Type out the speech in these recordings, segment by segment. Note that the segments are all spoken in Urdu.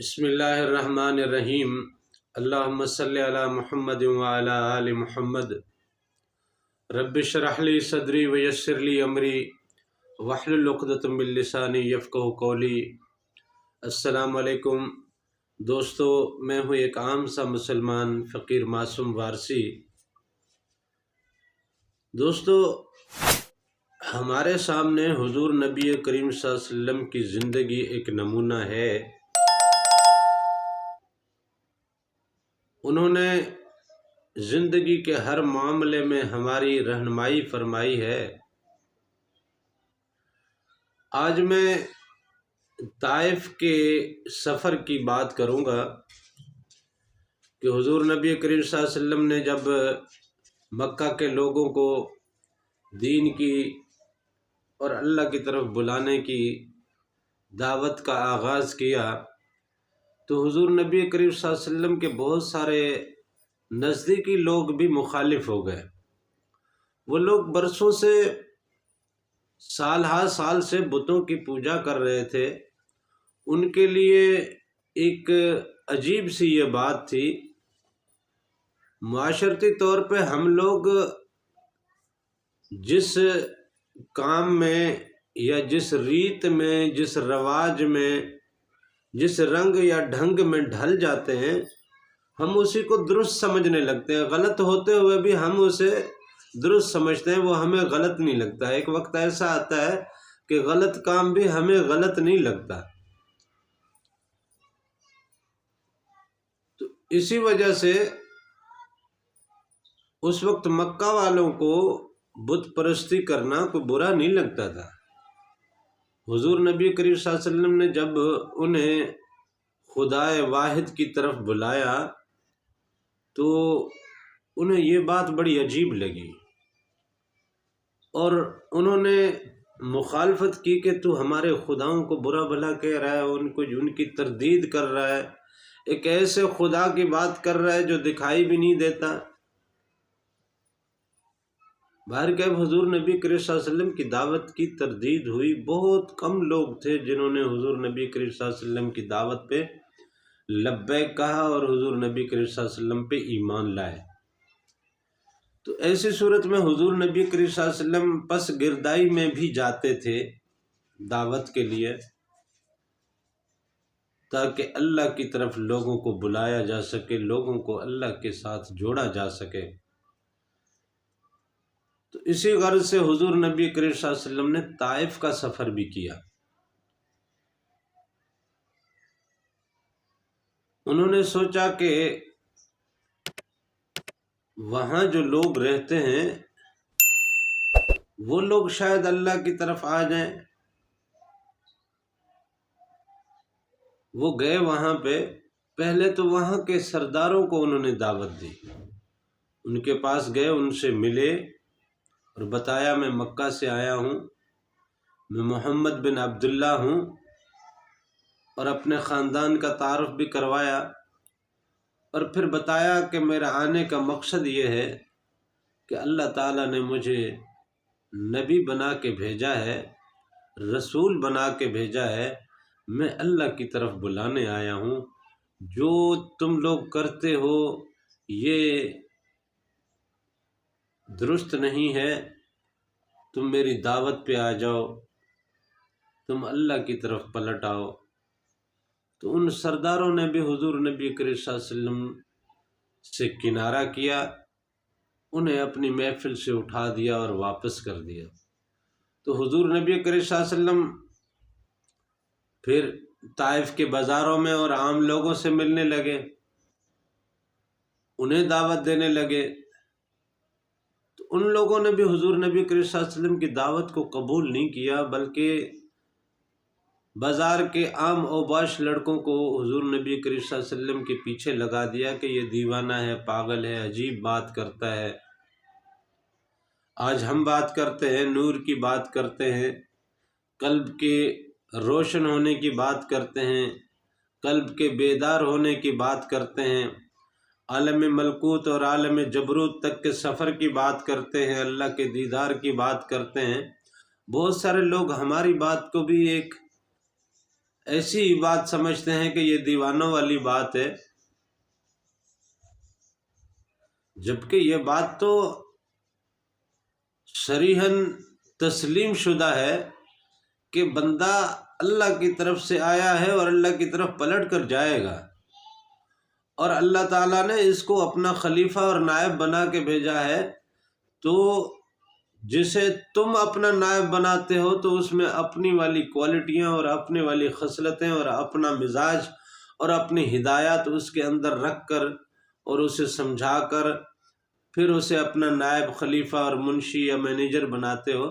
بسم اللہ الرحمن الرحیم۔ اللہم صلی علی محمد وعلی آل محمد۔ رب اشرح لی صدری ویسر لی امری واحلل عقدۃ من لسانی یفقہوا قولی۔ السلام علیکم دوستو، میں ہوں ایک عام سا مسلمان فقیر معصوم وارثی۔ دوستو، ہمارے سامنے حضور نبی کریم صلی اللہ علیہ وسلم کی زندگی ایک نمونہ ہے۔ انہوں نے زندگی کے ہر معاملے میں ہماری رہنمائی فرمائی ہے۔ آج میں طائف کے سفر کی بات کروں گا کہ حضور نبی کریم صلی اللہ علیہ وسلم نے جب مکہ کے لوگوں کو دین کی اور اللہ کی طرف بلانے کی دعوت کا آغاز کیا تو حضور نبی کریم صلی اللہ علیہ وسلم کے بہت سارے نزدیکی لوگ بھی مخالف ہو گئے۔ وہ لوگ برسوں سے سال ہا سال سے بتوں کی پوجا کر رہے تھے۔ ان کے لیے ایک عجیب سی یہ بات تھی۔ معاشرتی طور پہ ہم لوگ جس کام میں یا جس ریت میں، جس رواج میں، جس رنگ یا ڈھنگ میں ڈھل جاتے ہیں، ہم اسی کو درست سمجھنے لگتے ہیں۔ غلط ہوتے ہوئے بھی ہم اسے درست سمجھتے ہیں، وہ ہمیں غلط نہیں لگتا۔ ایک وقت ایسا آتا ہے کہ غلط کام بھی ہمیں غلط نہیں لگتا۔ تو اسی وجہ سے اس وقت مکہ والوں کو بت پرستی کرنا کوئی برا نہیں لگتا تھا۔ حضور نبی کریم صلی اللہ علیہ وسلم نے جب انہیں خدائے واحد کی طرف بلایا تو انہیں یہ بات بڑی عجیب لگی اور انہوں نے مخالفت کی کہ تو ہمارے خداؤں کو برا بھلا کہہ رہا ہے، ان کی تردید کر رہا ہے، ایک ایسے خدا کی بات کر رہا ہے جو دکھائی بھی نہیں دیتا۔ باہر کے حضور نبی کریم صلی اللہ علیہ وسلم کی دعوت کی تردید ہوئی۔ بہت کم لوگ تھے جنہوں نے حضور نبی کریم صلی اللہ علیہ وسلم کی دعوت پہ لبیک کہا اور حضور نبی کریم صلی اللہ علیہ وسلم پہ ایمان لائے۔ تو ایسی صورت میں حضور نبی کریم صلی اللہ علیہ وسلم پس گردائی میں بھی جاتے تھے دعوت کے لیے، تاکہ اللہ کی طرف لوگوں کو بلایا جا سکے، لوگوں کو اللہ کے ساتھ جوڑا جا سکے۔ تو اسی غرض سے حضور نبی کریم صلی اللہ علیہ وسلم نے طائف کا سفر بھی کیا۔ انہوں نے سوچا کہ وہاں جو لوگ رہتے ہیں وہ لوگ شاید اللہ کی طرف آ جائیں۔ وہ گئے وہاں پہ، پہلے تو وہاں کے سرداروں کو انہوں نے دعوت دی۔ ان کے پاس گئے، ان سے ملے اور بتایا میں مکہ سے آیا ہوں، میں محمد بن عبداللہ ہوں، اور اپنے خاندان کا تعارف بھی کروایا اور پھر بتایا کہ میرا آنے کا مقصد یہ ہے کہ اللہ تعالیٰ نے مجھے نبی بنا کے بھیجا ہے، رسول بنا کے بھیجا ہے، میں اللہ کی طرف بلانے آیا ہوں۔ جو تم لوگ کرتے ہو یہ درست نہیں ہے، تم میری دعوت پہ آ جاؤ، تم اللہ کی طرف پلٹ آؤ۔ تو ان سرداروں نے بھی حضور نبی کریم صلی اللہ علیہ وسلم سے کنارہ کیا، انہیں اپنی محفل سے اٹھا دیا اور واپس کر دیا۔ تو حضور نبی کریم صلی اللہ علیہ وسلم پھر طائف کے بازاروں میں اور عام لوگوں سے ملنے لگے، انہیں دعوت دینے لگے۔ تو ان لوگوں نے بھی حضور نبی کریم صلی اللہ علیہ وسلم کی دعوت کو قبول نہیں کیا، بلکہ بازار کے عام اوباش لڑکوں کو حضور نبی کریم صلی اللہ علیہ وسلم کے پیچھے لگا دیا کہ یہ دیوانہ ہے، پاگل ہے، عجیب بات کرتا ہے۔ آج ہم بات کرتے ہیں، نور کی بات کرتے ہیں، قلب کے روشن ہونے کی بات کرتے ہیں، قلب کے بیدار ہونے کی بات کرتے ہیں، عالم ملکوت اور عالم جبروت تک کے سفر کی بات کرتے ہیں، اللہ کے دیدار کی بات کرتے ہیں۔ بہت سارے لوگ ہماری بات کو بھی ایک ایسی ہی بات سمجھتے ہیں کہ یہ دیوانوں والی بات ہے، جبکہ یہ بات تو صریحاً تسلیم شدہ ہے کہ بندہ اللہ کی طرف سے آیا ہے اور اللہ کی طرف پلٹ کر جائے گا، اور اللہ تعالیٰ نے اس کو اپنا خلیفہ اور نائب بنا کے بھیجا ہے۔ تو جسے تم اپنا نائب بناتے ہو تو اس میں اپنی والی کوالٹیاں اور اپنی والی خصلتیں اور اپنا مزاج اور اپنی ہدایات اس کے اندر رکھ کر اور اسے سمجھا کر پھر اسے اپنا نائب، خلیفہ اور منشی یا مینیجر بناتے ہو۔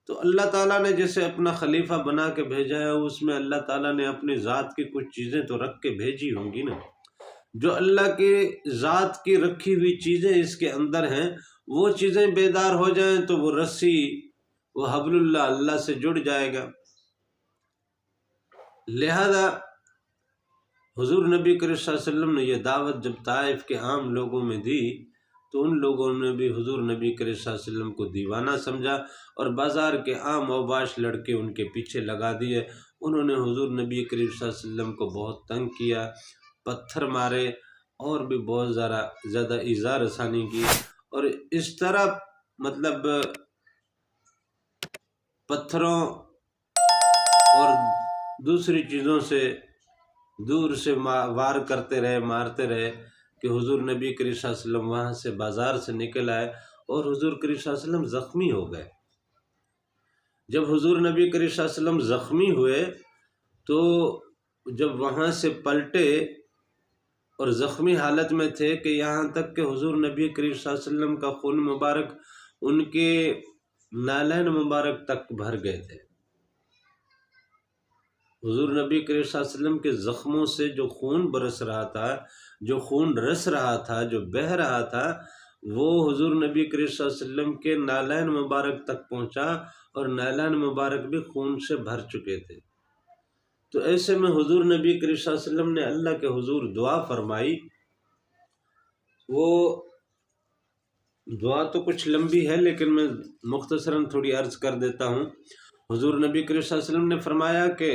تو اللہ تعالیٰ نے جسے اپنا خلیفہ بنا کے بھیجا ہے اس میں اللہ تعالیٰ نے اپنی ذات کی کچھ چیزیں تو رکھ کے بھیجی ہوں گی نا۔ جو اللہ کی ذات کی رکھی ہوئی چیزیں اس کے اندر ہیں، وہ چیزیں بیدار ہو جائیں تو وہ رسی، وہ حبل اللہ سے جڑ جائے گا۔ لہذا حضور نبی کریم صلی اللہ علیہ وسلم نے یہ دعوت جب طائف کے عام لوگوں میں دی تو ان لوگوں نے بھی حضور نبی کریم صلی اللہ علیہ وسلم کو دیوانہ سمجھا اور بازار کے عام اوباش لڑکے ان کے پیچھے لگا دیے۔ انہوں نے حضور نبی کریم صلی اللہ علیہ وسلم کو بہت تنگ کیا، پتھر مارے اور بھی بہت زیادہ ایذا رسانی کی، اور اس طرح مطلب پتھروں اور دوسری چیزوں سے دور سے وار کرتے رہے، مارتے رہے کہ حضور نبی کریم صلی اللہ علیہ وسلم وہاں سے بازار سے نکل آئے اور حضور کریم صلی اللہ علیہ وسلم زخمی ہو گئے۔ جب حضور نبی کریم صلی اللہ علیہ وسلم زخمی ہوئے تو جب وہاں سے پلٹے اور زخمی حالت میں تھے کہ یہاں تک کہ حضور نبی کریم صلی اللہ علیہ وسلم کا خون مبارک ان کے نالین مبارک تک بھر گئے تھے۔ حضور نبی کریم صلی اللہ علیہ وسلم کے زخموں سے جو خون برس رہا تھا، جو خون رس رہا تھا، جو بہہ رہا تھا، وہ حضور نبی کریم صلی اللہ علیہ وسلم کے نالین مبارک تک پہنچا اور نالین مبارک بھی خون سے بھر چکے تھے۔ تو ایسے میں حضور نبی کریم صلی اللہ علیہ وسلم نے اللہ کے حضور دعا فرمائی۔ وہ دعا تو کچھ لمبی ہے لیکن میں مختصراً تھوڑی عرض کر دیتا ہوں۔ حضور نبی کریم صلی اللہ علیہ وسلم نے فرمایا کہ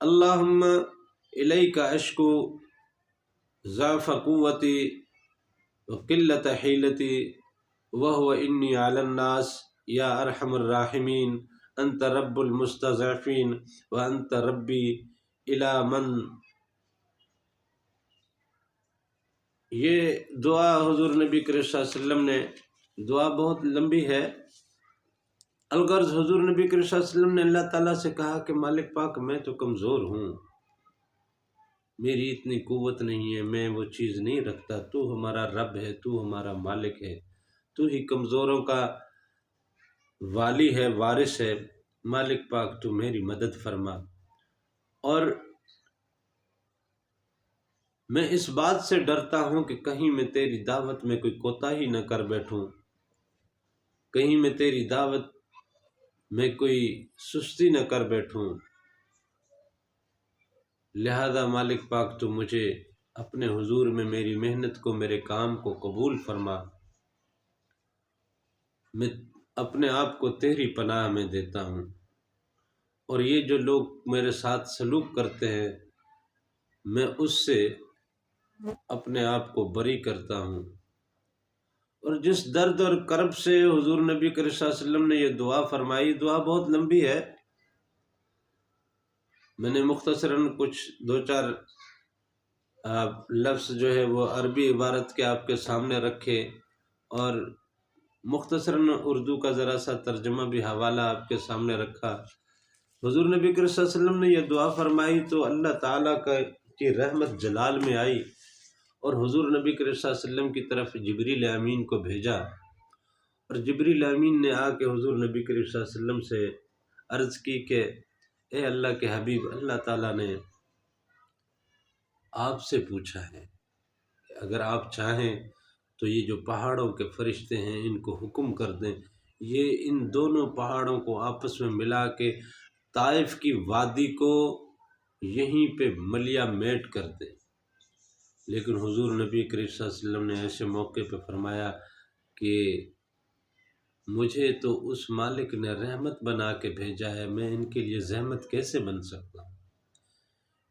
اللہم الیک اشکو ضعف قوتی وقلت حیلتی وہو انی علی الناس یا ارحم الراحمین انت رب المستضعفین وانت ربی الی من۔ یہ دعا حضور نبی کریم صلی اللہ علیہ وسلم نے، دعا بہت لمبی ہے۔ الغرض حضور نبی کریم صلی اللہ علیہ وسلم نے اللہ تعالیٰ سے کہا کہ مالک پاک میں تو کمزور ہوں، میری اتنی قوت نہیں ہے، میں وہ چیز نہیں رکھتا، تو ہمارا رب ہے، تو ہمارا مالک ہے، تو ہی کمزوروں کا والی ہے، وارث ہے، مالک پاک تو میری مدد فرما۔ اور میں اس بات سے ڈرتا ہوں کہ کہیں میں تیری دعوت میں کوئی کوتاہی نہ کر بیٹھوں، کہیں میں تیری دعوت میں کوئی سستی نہ کر بیٹھوں، لہذا مالک پاک تو مجھے اپنے حضور میں میری محنت کو، میرے کام کو قبول فرما۔ میں اپنے آپ کو تیری پناہ میں دیتا ہوں، اور یہ جو لوگ میرے ساتھ سلوک کرتے ہیں میں اس سے اپنے آپ کو بری کرتا ہوں۔ اور جس درد اور کرب سے حضور نبی کریم صلی اللہ علیہ وسلم نے یہ دعا فرمائی، دعا بہت لمبی ہے، میں نے مختصراً کچھ دو چار لفظ جو ہے وہ عربی عبارت کے آپ کے سامنے رکھے اور مختصراً اردو کا ذرا سا ترجمہ بھی حوالہ آپ کے سامنے رکھا۔ حضور نبی کریم صلی اللہ علیہ وسلم نے یہ دعا فرمائی تو اللہ تعالیٰ کی رحمت جلال میں آئی، اور حضور نبی کریم صلی اللہ علیہ وسلم کی طرف جبریل امین کو بھیجا، اور جبریل امین نے آ کے حضور نبی کریم صلی اللہ علیہ وسلم سے عرض کی کہ اے اللہ کے حبیب، اللہ تعالیٰ نے آپ سے پوچھا ہے کہ اگر آپ چاہیں تو یہ جو پہاڑوں کے فرشتے ہیں ان کو حکم کر دیں، یہ ان دونوں پہاڑوں کو آپس میں ملا کے طائف کی وادی کو یہیں پہ ملیا میٹ کر دیں۔ لیکن حضور نبی کریم صلی اللہ علیہ وسلم نے ایسے موقع پہ فرمایا کہ مجھے تو اس مالک نے رحمت بنا کے بھیجا ہے، میں ان کے لیے زحمت کیسے بن سکتا ہوں۔